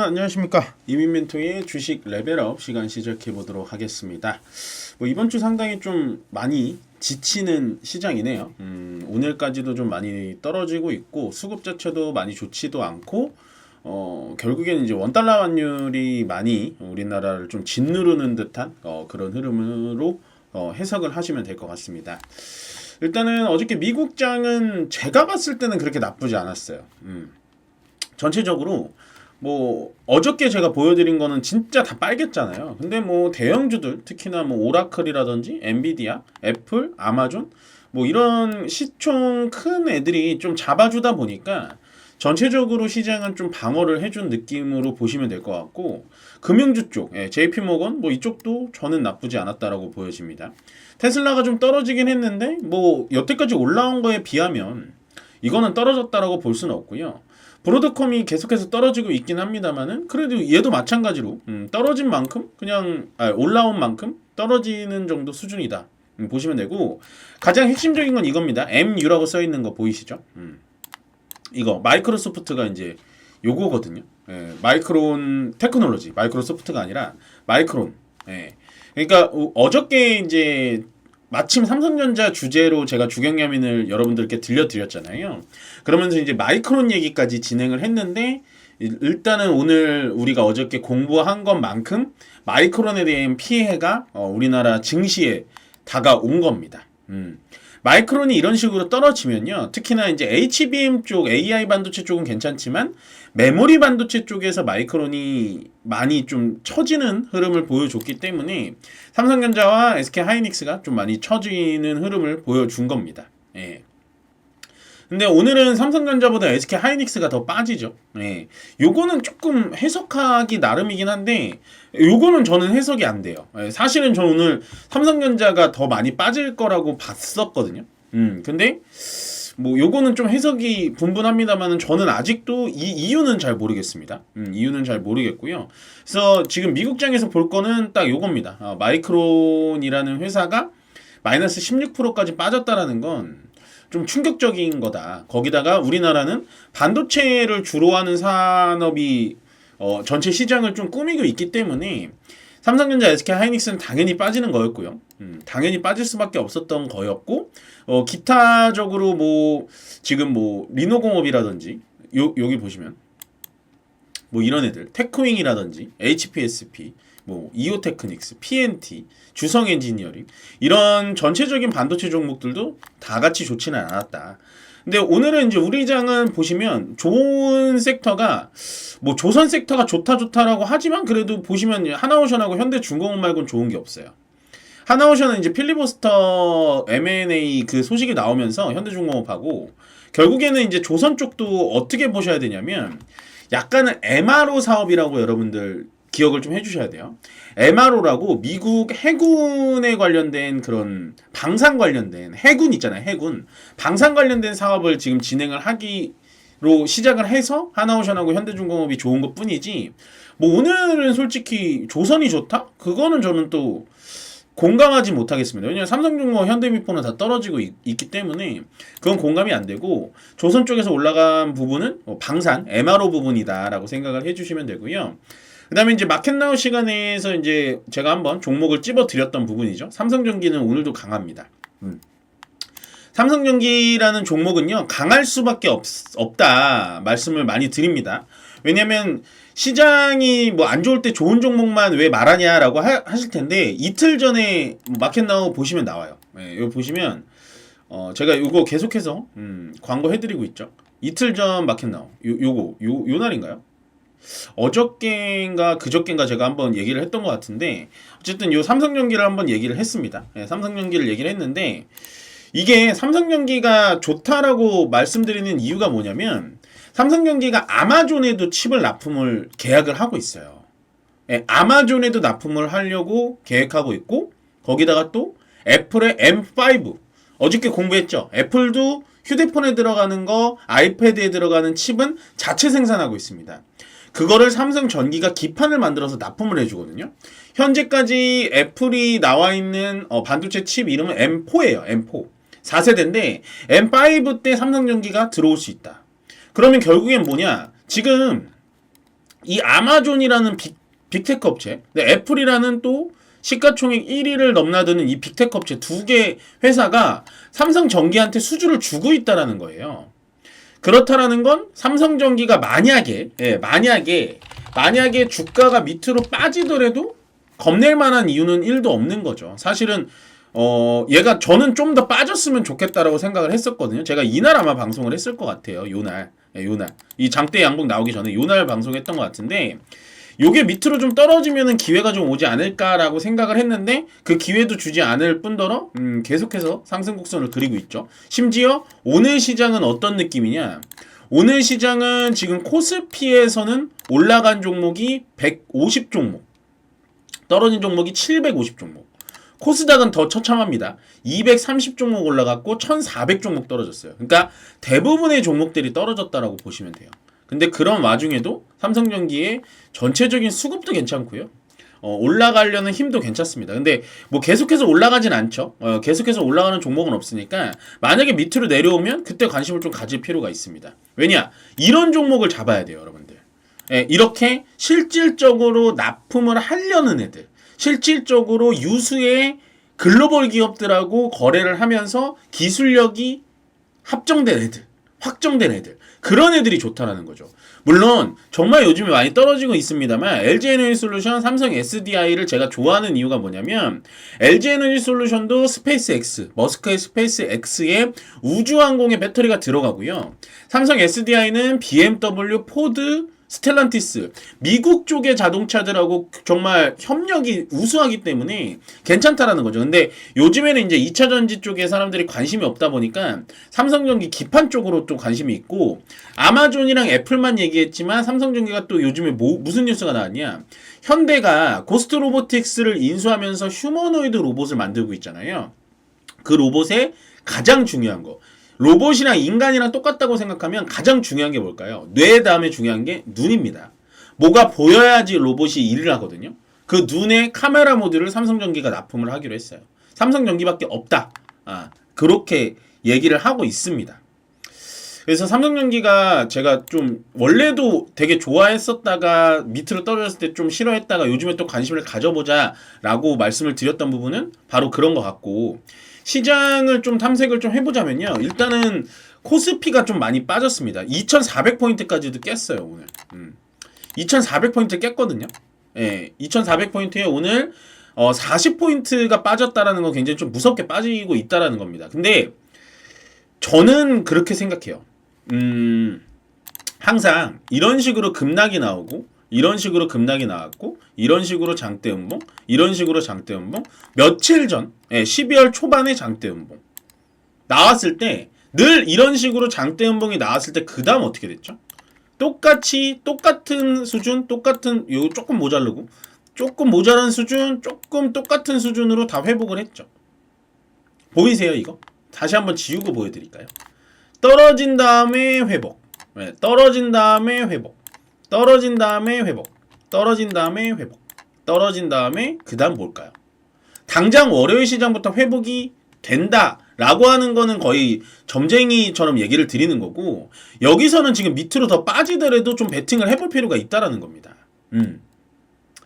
안녕하십니까. 이민멘토의 주식 레벨업 시간 시작해 보도록 하겠습니다. 이번 주 상당히 좀 많이 지치는 시장이네요. 오늘까지도 좀 많이 떨어지고 있고 수급 자체도 많이 좋지도 않고 결국에는 이제 원달러 환율이 많이 우리나라를 좀 짓누르는 듯한 그런 흐름으로 해석을 하시면 될 것 같습니다. 일단은 어저께 미국장은 제가 봤을 때는 그렇게 나쁘지 않았어요. 전체적으로 어저께 제가 보여드린 거는 진짜 다 빨갰잖아요. 근데 대형주들 특히나 오라클이라든지 엔비디아, 애플, 아마존 이런 시총 큰 애들이 좀 잡아주다 보니까 전체적으로 시장은 좀 방어를 해준 느낌으로 보시면 될 것 같고, 금융주 쪽, JP모건 이쪽도 저는 나쁘지 않았다라고 보여집니다. 테슬라가 좀 떨어지긴 했는데 여태까지 올라온 거에 비하면 이거는 떨어졌다라고 볼 수는 없고요. 브로드컴이 계속해서 떨어지고 있긴 합니다만은 그래도 얘도 마찬가지로 떨어진 만큼 그냥 올라온 만큼 떨어지는 정도 수준이다 보시면 되고, 가장 핵심적인 건 이겁니다. MU라고 써 있는 거 보이시죠? 이거 마이크로소프트가 이제 요거거든요. 마이크론 테크놀로지, 마이크로소프트가 아니라 마이크론. 그러니까 어저께 이제 마침 삼성전자 주제로 제가 주경야민을 여러분들께 들려드렸잖아요. 그러면서 이제 마이크론 얘기까지 진행을 했는데, 일단은 오늘 우리가 어저께 공부한 것만큼 마이크론에 대한 피해가 우리나라 증시에 다가온 겁니다. 마이크론이 이런 식으로 떨어지면요, 특히나 이제 HBM 쪽, AI 반도체 쪽은 괜찮지만 메모리 반도체 쪽에서 마이크론이 많이 좀 처지는 흐름을 보여줬기 때문에 삼성전자와 SK하이닉스가 좀 많이 처지는 흐름을 보여준 겁니다. 근데 오늘은 삼성전자보다 SK하이닉스가 더 빠지죠. 요거는 조금 해석하기 나름이긴 한데, 요거는 저는 해석이 안 돼요. 사실은 저는 오늘 삼성전자가 더 많이 빠질 거라고 봤었거든요. 근데 요거는 좀 해석이 분분합니다만은 저는 아직도 이 이유는 잘 모르겠습니다. 이유는 잘 모르겠고요. 그래서 지금 미국장에서 볼 거는 딱 요겁니다. 마이크론이라는 회사가 마이너스 16%까지 빠졌다라는 건 좀 충격적인 거다. 거기다가 우리나라는 반도체를 주로 하는 산업이 전체 시장을 좀 꾸미고 있기 때문에 삼성전자, SK하이닉스는 당연히 빠지는 거였고요. 당연히 빠질 수밖에 없었던 거였고, 기타적으로 지금 리노공업이라든지 여기 보시면 이런 애들 테크윙이라든지 HPSP, 이오테크닉스, PNT, 주성 엔지니어링, 이런 전체적인 반도체 종목들도 다 같이 좋지는 않았다. 근데 오늘은 이제 우리 장은 보시면 좋은 섹터가 조선 섹터가 좋다라고 하지만, 그래도 보시면 하나오션하고 현대중공업 말고는 좋은 게 없어요. 하나오션은 이제 필리버스터 M&A 그 소식이 나오면서 현대중공업하고, 결국에는 이제 조선 쪽도 어떻게 보셔야 되냐면 약간은 MRO 사업이라고 여러분들 기억을 좀 해주셔야 돼요. MRO라고 미국 해군에 관련된 그런 방산 관련된 해군 있잖아요. 해군 방산 관련된 사업을 지금 진행을 하기로 시작을 해서 하나오션하고 현대중공업이 좋은 것 뿐이지, 오늘은 솔직히 조선이 좋다? 그거는 저는 또 공감하지 못하겠습니다. 왜냐하면 삼성중공업, 현대미포는 다 떨어지고 있기 때문에 그건 공감이 안 되고, 조선 쪽에서 올라간 부분은 방산, MRO 부분이다라고 생각을 해주시면 되고요. 그 다음에 이제 마켓나우 시간에서 이제 제가 한번 종목을 찝어 드렸던 부분이죠. 삼성전기는 오늘도 강합니다. 삼성전기라는 종목은요, 강할 수밖에 없다 말씀을 많이 드립니다. 왜냐면 시장이 안 좋을 때 좋은 종목만 왜 말하냐라고 하실 텐데, 이틀 전에 마켓나우 보시면 나와요. 여기 보시면 제가 요거 계속해서 광고 해드리고 있죠. 이틀 전 마켓나우 요 날인가요? 어저께인가 그저께인가 제가 한번 얘기를 했던 것 같은데, 어쨌든 요 삼성전기를 한번 얘기를 했습니다. 삼성전기를 얘기를 했는데, 이게 삼성전기가 좋다라고 말씀드리는 이유가 뭐냐면, 삼성전기가 아마존에도 칩을 납품을 계약을 하고 있어요. 아마존에도 납품을 하려고 계획하고 있고, 거기다가 또 애플의 M5, 어저께 공부했죠. 애플도 휴대폰에 들어가는 거, 아이패드에 들어가는 칩은 자체 생산하고 있습니다. 그거를 삼성전기가 기판을 만들어서 납품을 해주거든요. 현재까지 애플이 나와 있는 반도체 칩 이름은 M4예요. M4. 4세대인데 M5 때 삼성전기가 들어올 수 있다. 그러면 결국엔 뭐냐? 지금 이 아마존이라는 빅테크 업체, 애플이라는 또 시가총액 1위를 넘나드는 이 빅테크 업체 두 개 회사가 삼성전기한테 수주를 주고 있다라는 거예요. 그렇다라는 건 삼성전기가 만약에 주가가 밑으로 빠지더라도 겁낼 만한 이유는 1도 없는 거죠. 사실은 얘가 저는 좀 더 빠졌으면 좋겠다라고 생각을 했었거든요. 제가 이날 아마 방송을 했을 것 같아요. 요날 이 장대 양봉 나오기 전에 요날 방송했던 것 같은데, 요게 밑으로 좀 떨어지면은 기회가 좀 오지 않을까라고 생각을 했는데 그 기회도 주지 않을 뿐더러 계속해서 상승 곡선을 그리고 있죠. 심지어 오늘 시장은 어떤 느낌이냐? 오늘 시장은 지금 코스피에서는 올라간 종목이 150 종목, 떨어진 종목이 750 종목. 코스닥은 더 처참합니다. 230 종목 올라갔고 1400 종목 떨어졌어요. 그러니까 대부분의 종목들이 떨어졌다라고 보시면 돼요. 근데 그런 와중에도 삼성전기의 전체적인 수급도 괜찮고요. 올라가려는 힘도 괜찮습니다. 근데 뭐 계속해서 올라가진 않죠. 계속해서 올라가는 종목은 없으니까 만약에 밑으로 내려오면 그때 관심을 좀 가질 필요가 있습니다. 왜냐? 이런 종목을 잡아야 돼요, 여러분들. 이렇게 실질적으로 납품을 하려는 애들, 실질적으로 유수의 글로벌 기업들하고 거래를 하면서 기술력이 합정된 애들, 확정된 애들, 그런 애들이 좋다라는 거죠. 물론 정말 요즘에 많이 떨어지고 있습니다만 LG에너지솔루션, 삼성 SDI를 제가 좋아하는 이유가 뭐냐면 LG에너지솔루션도 스페이스X, 머스크의 스페이스X에 우주항공의 배터리가 들어가고요. 삼성 SDI는 BMW, 포드, 스텔란티스, 미국 쪽의 자동차들하고 정말 협력이 우수하기 때문에 괜찮다라는 거죠. 근데 요즘에는 이제 2차 전지 쪽에 사람들이 관심이 없다 보니까 삼성전기 기판 쪽으로 또 관심이 있고, 아마존이랑 애플만 얘기했지만 삼성전기가 또 요즘에 무슨 뉴스가 나왔냐? 현대가 고스트 로보틱스를 인수하면서 휴머노이드 로봇을 만들고 있잖아요. 그 로봇의 가장 중요한 거, 로봇이랑 인간이랑 똑같다고 생각하면 가장 중요한 게 뭘까요? 뇌 다음에 중요한 게 눈입니다. 뭐가 보여야지 로봇이 일을 하거든요. 그 눈의 카메라 모듈을 삼성전기가 납품을 하기로 했어요. 삼성전기밖에 없다. 그렇게 얘기를 하고 있습니다. 그래서 삼성전기가 제가 좀 원래도 되게 좋아했었다가 밑으로 떨어졌을 때 좀 싫어했다가 요즘에 또 관심을 가져보자 라고 말씀을 드렸던 부분은 바로 그런 것 같고, 시장을 좀 탐색을 좀 해보자면요. 일단은 코스피가 좀 많이 빠졌습니다. 2400포인트까지도 깼어요, 오늘. 2400포인트 깼거든요. 예, 2400포인트에 오늘 40포인트가 빠졌다라는 건 굉장히 좀 무섭게 빠지고 있다라는 겁니다. 근데 저는 그렇게 생각해요. 항상 이런 식으로 급락이 나오고, 이런 식으로 급락이 나왔고, 이런 식으로 장대 음봉, 이런 식으로 장대 음봉, 며칠 전 12월 초반에 장대 음봉 나왔을 때, 늘 이런 식으로 장대 음봉이 나왔을 때 그 다음 어떻게 됐죠? 똑같은 수준, 요 조금 모자르고 조금 모자란 수준, 조금 똑같은 수준으로 다 회복을 했죠. 보이세요 이거? 다시 한번 지우고 보여드릴까요? 떨어진 다음에 회복, 떨어진 다음에 회복, 떨어진 다음에 회복, 떨어진 다음에 회복, 떨어진 다음에 그 다음 뭘까요? 당장 월요일 시장부터 회복이 된다라고 하는 거는 거의 점쟁이처럼 얘기를 드리는 거고, 여기서는 지금 밑으로 더 빠지더라도 좀 베팅을 해볼 필요가 있다라는 겁니다.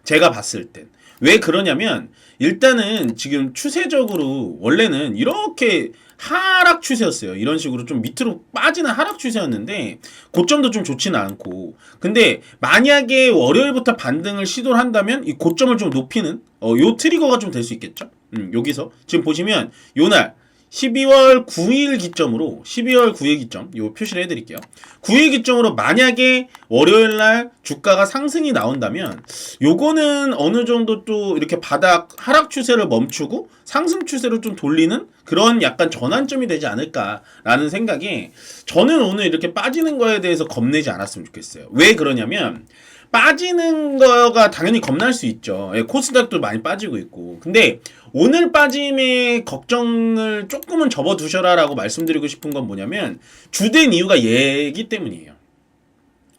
제가 봤을 땐. 왜 그러냐면 일단은 지금 추세적으로 원래는 이렇게 하락 추세였어요. 이런 식으로 좀 밑으로 빠지는 하락 추세였는데 고점도 좀 좋지는 않고, 근데 만약에 월요일부터 반등을 시도를 한다면 이 고점을 좀 높이는 요 트리거가 좀 될 수 있겠죠. 여기서 지금 보시면 요날 12월 9일 기점으로 12월 9일 기점 요 표시를 해드릴게요. 9일 기점으로 만약에 월요일날 주가가 상승이 나온다면 요거는 어느 정도 또 이렇게 바닥 하락 추세를 멈추고 상승 추세로 좀 돌리는 그런 약간 전환점이 되지 않을까라는 생각에, 저는 오늘 이렇게 빠지는 거에 대해서 겁내지 않았으면 좋겠어요. 왜 그러냐면 빠지는 거가 당연히 겁날 수 있죠. 코스닥도 많이 빠지고 있고. 근데 오늘 빠짐의 걱정을 조금은 접어두셔라 라고 말씀드리고 싶은 건 뭐냐면, 주된 이유가 얘기 때문이에요.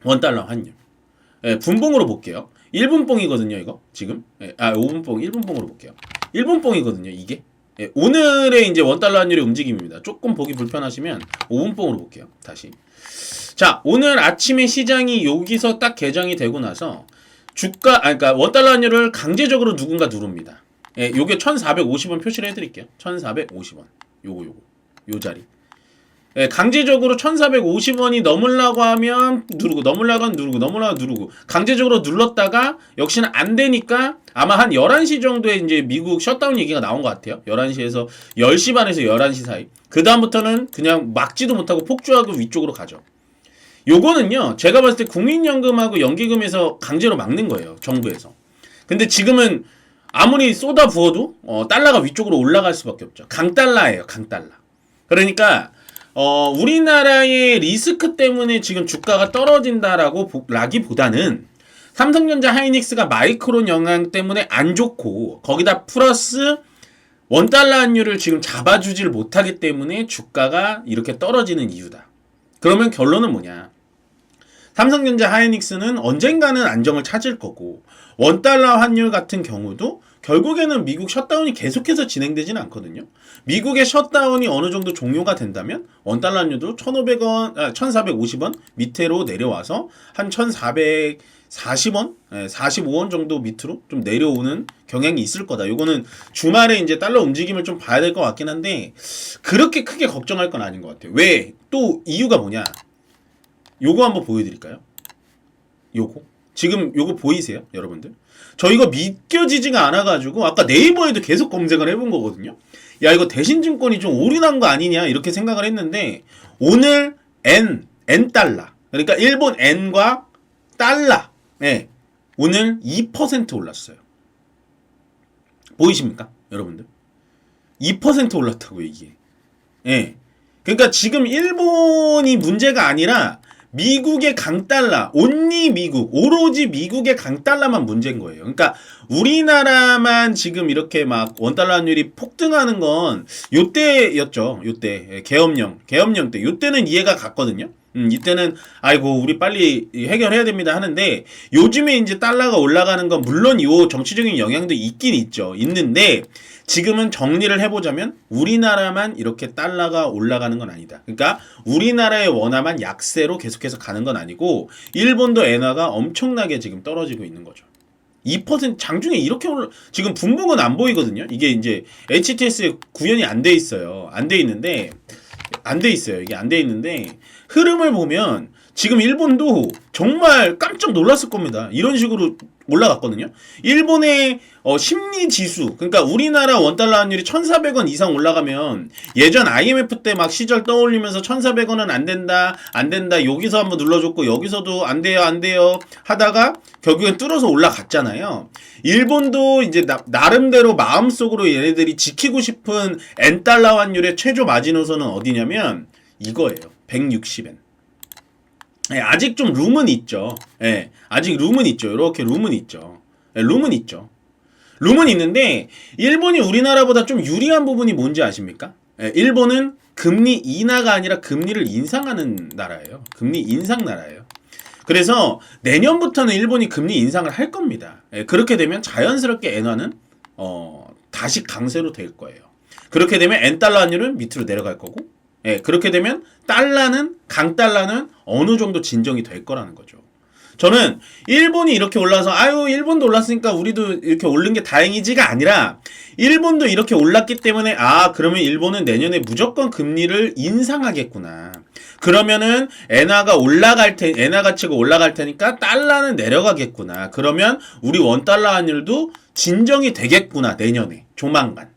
원달러 환율. 분봉으로 볼게요. 1분봉이거든요 이거 지금. 5분봉 1분봉으로 볼게요. 1분봉이거든요 이게. 오늘의 이제 원달러 환율의 움직임입니다. 조금 보기 불편하시면 5분봉으로 볼게요. 다시. 자, 오늘 아침에 시장이 여기서 딱 개장이 되고 나서 주가, 그러니까 원달러 환율을 강제적으로 누군가 누릅니다. 예, 요게 1450원 표시를 해드릴게요. 1450원. 요 자리. 예, 강제적으로 1450원이 넘으려고 하면 누르고, 넘으려고 하면 누르고, 넘으려고 하면 누르고, 강제적으로 눌렀다가 역시는 안 되니까 아마 한 11시 정도에 이제 미국 셧다운 얘기가 나온 것 같아요. 11시에서 10시 반에서 11시 사이. 그다음부터는 그냥 막지도 못하고 폭주하고 위쪽으로 가죠. 요거는요, 제가 봤을 때 국민연금하고 연기금에서 강제로 막는 거예요. 정부에서. 근데 지금은 아무리 쏟아 부어도 달러가 위쪽으로 올라갈 수밖에 없죠. 강달러예요. 강달러. 그러니까 우리나라의 리스크 때문에 지금 주가가 떨어진다라고 라기보다는 삼성전자 하이닉스가 마이크론 영향 때문에 안 좋고 거기다 플러스 원달러 환율을 지금 잡아주질 못하기 때문에 주가가 이렇게 떨어지는 이유다. 그러면 결론은 뭐냐? 삼성전자 하이닉스는 언젠가는 안정을 찾을 거고 원달러 환율 같은 경우도 결국에는 미국 셧다운이 계속해서 진행되지는 않거든요. 미국의 셧다운이 어느 정도 종료가 된다면 원달러 환율도 1,500원, 1,450원 밑으로 내려와서 한 1,440원, 45원 정도 밑으로 좀 내려오는 경향이 있을 거다. 요거는 주말에 이제 달러 움직임을 좀 봐야 될 것 같긴 한데 그렇게 크게 걱정할 건 아닌 것 같아요. 왜? 또 이유가 뭐냐? 요거 한번 보여드릴까요? 요거 지금 요거 보이세요, 여러분들? 저 이거 믿겨지지가 않아가지고 아까 네이버에도 계속 검색을 해본 거거든요. 야, 이거 대신증권이 좀 올인한 거 아니냐 이렇게 생각을 했는데 오늘 N 달러, 그러니까 일본 N과 달러, 예, 오늘 2% 올랐어요. 보이십니까, 여러분들? 2% 올랐다고 이게. 예. 그러니까 지금 일본이 문제가 아니라 미국의 강달러, 온리 미국, 오로지 미국의 강달러만 문제인 거예요. 그러니까 우리나라만 지금 이렇게 막 원달러 환율이 폭등하는 건 요때였죠. 요때 계엄령 때 요때는 이해가 갔거든요. 이때는 아이고 우리 빨리 해결해야 됩니다 하는데 요즘에 이제 달러가 올라가는 건 물론 요 정치적인 영향도 있긴 있죠. 있는데 지금은 정리를 해보자면 우리나라만 이렇게 달러가 올라가는 건 아니다. 그러니까 우리나라의 원화만 약세로 계속해서 가는 건 아니고 일본도 엔화가 엄청나게 지금 떨어지고 있는 거죠. 2% 장중에 이렇게 지금 분봉은 안 보이거든요. 이게 이제 HTS에 구현이 안 돼 있어요. 안 돼 있는데 이게 안 돼 있는데 흐름을 보면 지금 일본도 정말 깜짝 놀랐을 겁니다. 이런 식으로 올라갔거든요. 일본의 심리 지수, 그러니까 우리나라 원달러 환율이 1,400원 이상 올라가면 예전 IMF 때 막 시절 떠올리면서 1,400원은 안 된다, 여기서 한번 눌러줬고 여기서도 안 돼요 하다가 결국엔 뚫어서 올라갔잖아요. 일본도 이제 나름대로 마음속으로 얘네들이 지키고 싶은 N달러 환율의 최저 마지노선은 어디냐면 이거예요. 160엔. 예, 아직 좀 룸은 있죠. 예, 아직 룸은 있죠. 이렇게 룸은 있죠. 예, 룸은 있죠. 룸은 있는데 일본이 우리나라보다 좀 유리한 부분이 뭔지 아십니까? 예, 일본은 금리 인하가 아니라 금리를 인상하는 나라예요. 금리 인상 나라예요. 그래서 내년부터는 일본이 금리 인상을 할 겁니다. 예, 그렇게 되면 자연스럽게 엔화는 다시 강세로 될 거예요. 그렇게 되면 N달러 환율은 밑으로 내려갈 거고, 예, 그렇게 되면 강달러는 어느 정도 진정이 될 거라는 거죠. 저는 일본이 이렇게 올라서 아유 일본도 올랐으니까 우리도 이렇게 오른 게 다행이지가 아니라 일본도 이렇게 올랐기 때문에 그러면 일본은 내년에 무조건 금리를 인상하겠구나. 그러면은 엔화 가치가 올라갈 테니까 달러는 내려가겠구나. 그러면 우리 원달러 환율도 진정이 되겠구나. 내년에 조만간.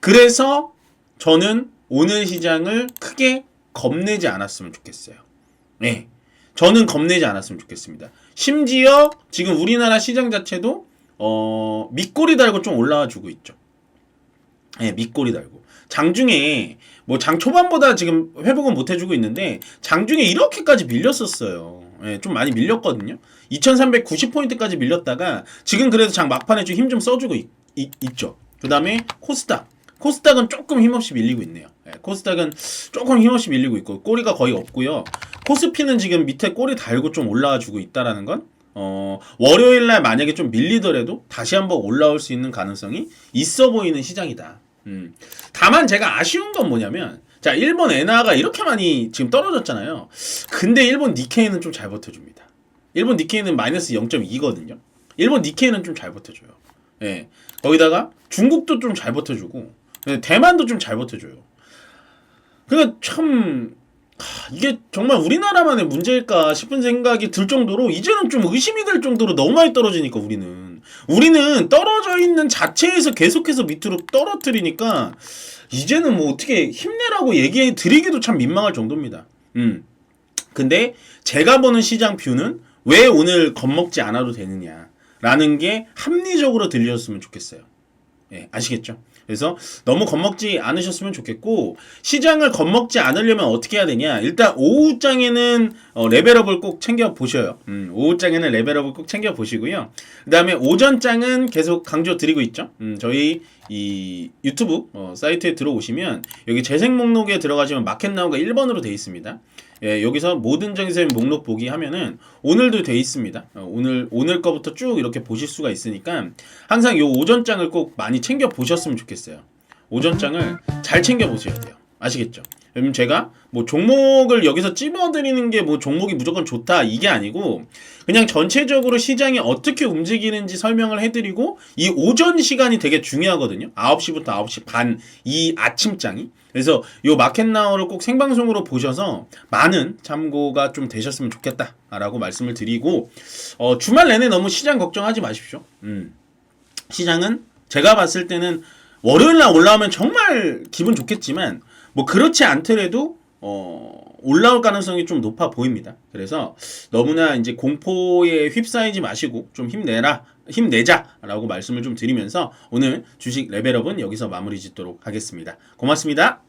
그래서 저는 오늘 시장을 크게 겁내지 않았으면 좋겠어요. 네. 저는 겁내지 않았으면 좋겠습니다. 심지어 지금 우리나라 시장 자체도 밑꼬리 달고 좀 올라와 주고 있죠. 네, 밑꼬리 달고. 장중에 뭐 장 초반보다 지금 회복은 못 해주고 있는데 장중에 이렇게까지 밀렸었어요. 네, 좀 많이 밀렸거든요. 2390포인트까지 밀렸다가 지금 그래도 장 막판에 좀 힘 좀 써주고 있죠. 그 다음에 코스닥은 조금 힘없이 밀리고 있네요. 네, 코스닥은 조금 힘없이 밀리고 있고 꼬리가 거의 없고요. 코스피는 지금 밑에 꼬리 달고 좀 올라와 주고 있다라는 건 월요일날 만약에 좀 밀리더라도 다시 한번 올라올 수 있는 가능성이 있어 보이는 시장이다. 다만 제가 아쉬운 건 뭐냐면 자, 일본 엔화가 이렇게 많이 지금 떨어졌잖아요. 근데 일본 니케이는 좀 잘 버텨줍니다. 일본 니케이는 마이너스 0.2거든요. 일본 니케이는 좀 잘 버텨줘요. 예. 거기다가 중국도 좀 잘 버텨주고, 대만도 좀 잘 버텨줘요. 그러니까 참, 이게 정말 우리나라만의 문제일까 싶은 생각이 들 정도로 이제는 좀 의심이 될 정도로 너무 많이 떨어지니까 우리는 떨어져 있는 자체에서 계속해서 밑으로 떨어뜨리니까 이제는 뭐 어떻게 힘내라고 얘기해 드리기도 참 민망할 정도입니다. 근데 제가 보는 시장 뷰는 왜 오늘 겁먹지 않아도 되느냐라는 게 합리적으로 들렸으면 좋겠어요. 예, 아시겠죠? 그래서 너무 겁먹지 않으셨으면 좋겠고, 시장을 겁먹지 않으려면 어떻게 해야 되냐? 일단 오후장에는 레벨업을 꼭 챙겨 보셔요. 오후장에는 레벨업을 꼭 챙겨 보시고요. 그 다음에 오전장은 계속 강조 드리고 있죠. 저희 이 유튜브 사이트에 들어오시면 여기 재생 목록에 들어가시면 마켓나우가 1번으로 되어 있습니다. 예, 여기서 모든 정의세의 목록 보기 하면은 오늘도 돼 있습니다. 오늘 거부터 쭉 이렇게 보실 수가 있으니까 항상 요 오전장을 꼭 많이 챙겨 보셨으면 좋겠어요. 오전장을 잘 챙겨 보셔야 돼요. 아시겠죠? 그럼 제가 뭐 종목을 여기서 찝어드리는 게 뭐 종목이 무조건 좋다 이게 아니고 그냥 전체적으로 시장이 어떻게 움직이는지 설명을 해드리고 이 오전 시간이 되게 중요하거든요. 9시부터 9시 반 이 아침장이. 그래서 요 마켓나우를 꼭 생방송으로 보셔서 많은 참고가 좀 되셨으면 좋겠다라고 말씀을 드리고 주말 내내 너무 시장 걱정하지 마십시오. 시장은 제가 봤을 때는 월요일날 올라오면 정말 기분 좋겠지만 뭐 그렇지 않더라도 올라올 가능성이 좀 높아 보입니다. 그래서 너무나 이제 공포에 휩싸이지 마시고 좀 힘내자라고 말씀을 좀 드리면서 오늘 주식 레벨업은 여기서 마무리 짓도록 하겠습니다. 고맙습니다.